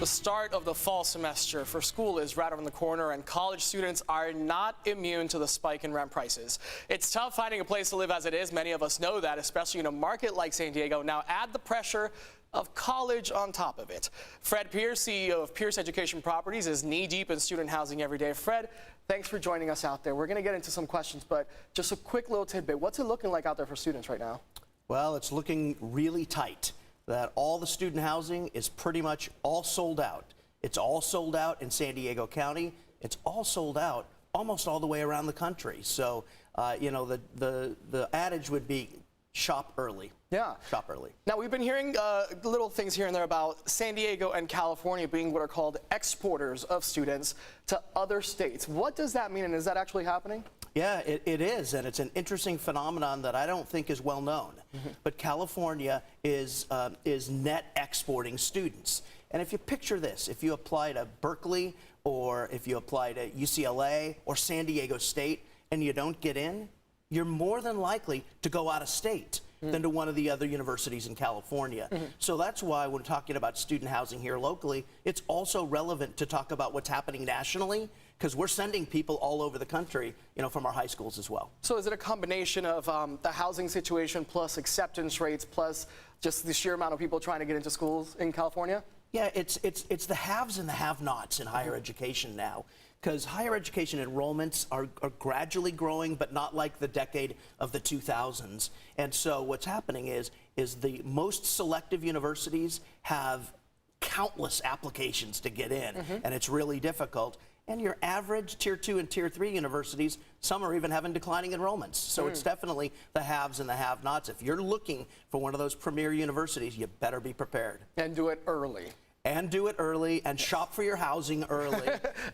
The start of the fall semester for school is right around the corner, and college students are not immune to the spike in rent prices. It's tough finding a place to live as it is. Many of us know that, especially in a market like San Diego. Now add the pressure of college on top of it. Fred Pierce, CEO of Pierce Education Properties, is knee-deep in student housing every day. Fred, thanks for joining us out there. We're going to get into some questions, but just a quick little tidbit. What's it looking like out there for students right now? Well, it's looking really tight. That all the student housing is pretty much all sold out. It's all sold out in San Diego County. It's all sold out almost all the way around the country. So, you know, the adage would be shop early. Yeah. Shop early. Now, we've been hearing little things here and there about San Diego and California being what are called exporters of students to other states. What does that mean, and is that actually happening? Yeah, it is, and it's an interesting phenomenon that I don't think is well known. But California is net exporting students. And if you picture this, if you apply to Berkeley or if you apply to UCLA or San Diego State and you don't get in, you're more than likely to go out of state than to one of the other universities in California. So that's why when talking about student housing here locally, it's also relevant to talk about what's happening nationally, because we're sending people all over the country, you know, from our high schools as well. So is it a combination of the housing situation plus acceptance rates plus just the sheer amount of people trying to get into schools in California? Yeah, it's the haves and the have-nots in higher education now, because higher education enrollments are gradually growing, but not like the decade of the 2000s. And so what's happening is the most selective universities have countless applications to get in, and it's really difficult. And your average Tier 2 and Tier 3 universities, some are even having declining enrollments. So it's definitely the haves and the have-nots. If you're looking for one of those premier universities, you better be prepared. And do it early. And do it early, and shop for your housing early.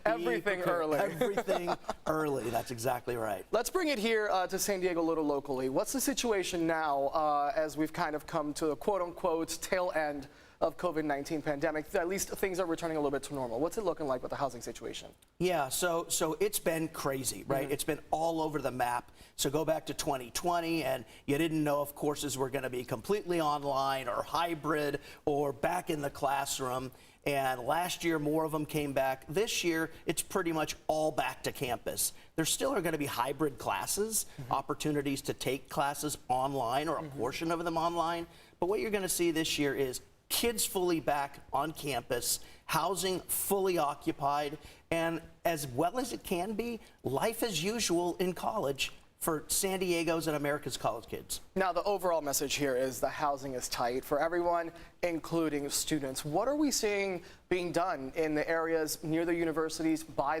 Everything early. Everything early. That's exactly right. Let's bring it here to San Diego a little locally. What's the situation now as we've kind of come to the quote-unquote tail end of COVID-19 pandemic? At least things are returning a little bit to normal. What's it looking like with the housing situation? Yeah, so it's been crazy, right? It's been all over the map. So go back to 2020, and you didn't know if courses were going to be completely online or hybrid or back in the classroom. And last year, more of them came back. This year, it's pretty much all back to campus. There still are going to be hybrid classes, opportunities to take classes online or a portion of them online. But what you're going to see this year is kids fully back on campus, housing fully occupied, and as well as it can be, life as usual in college for San Diego's and America's college kids. Now, the overall message here is the housing is tight for everyone, including students. What are we seeing being done in the areas near the universities, by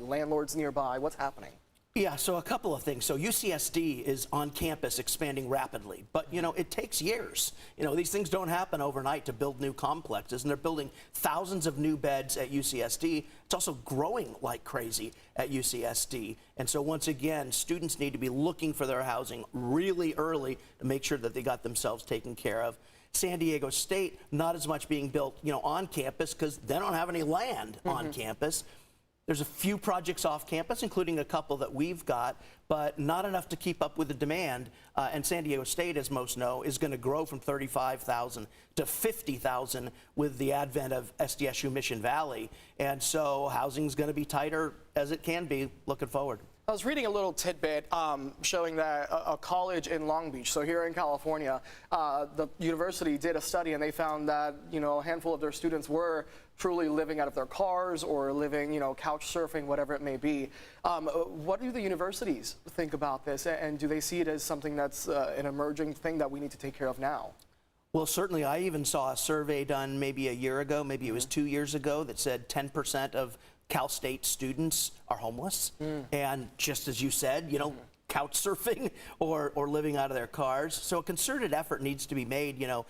landlords nearby? What's happening? Yeah, so a couple of things. So UCSD is on campus expanding rapidly, but you know, it takes years. You know, these things don't happen overnight to build new complexes, and they're building thousands of new beds at UCSD. It's also growing like crazy at UCSD. And so once again, students need to be looking for their housing really early to make sure that they got themselves taken care of. San Diego State, not as much being built, you know, on campus because they don't have any land on campus. There's a few projects off campus, including a couple that we've got, but not enough to keep up with the demand. And San Diego State, as most know, is going to grow from 35,000 to 50,000 with the advent of SDSU Mission Valley. And so housing's going to be tighter as it can be looking forward. I was reading a little tidbit showing that a college in Long Beach, so here in California, the university did a study and they found that, you know, a handful of their students were truly living out of their cars or living, you know, couch surfing, whatever it may be. What do the universities think about this, and do they see it as something that's an emerging thing that we need to take care of now? Well, certainly. I even saw a survey done maybe a year ago, maybe it was 2 years ago, that said 10% of Cal State students are homeless. And just as you said, you know, couch surfing or living out of their cars. So a concerted effort needs to be made. You know,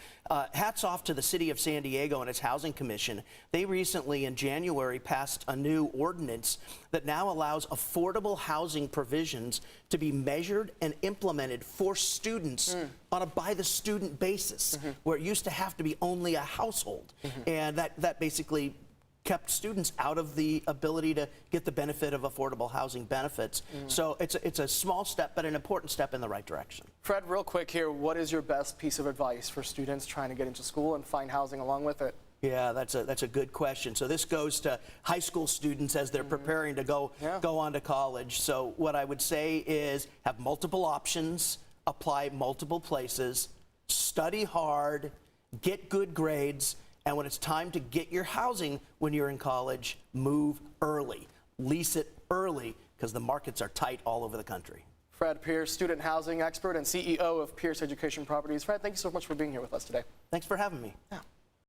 hats off to the city of San Diego and its housing commission. They recently in January passed a new ordinance that now allows affordable housing provisions to be measured and implemented for students on a by the student basis, where it used to have to be only a household. And that basically kept students out of the ability to get the benefit of affordable housing benefits. So it's a small step, but an important step in the right direction. Fred, real quick here, what is your best piece of advice for students trying to get into school and find housing along with it? Yeah, that's a good question. So this goes to high school students as they're preparing to go on to college. So what I would say is have multiple options, apply multiple places, study hard, get good grades, and when it's time to get your housing when you're in college, move early. Lease it early because the markets are tight all over the country. Fred Pierce, student housing expert and CEO of Pierce Education Properties. Fred, thank you so much for being here with us today. Thanks for having me. Yeah.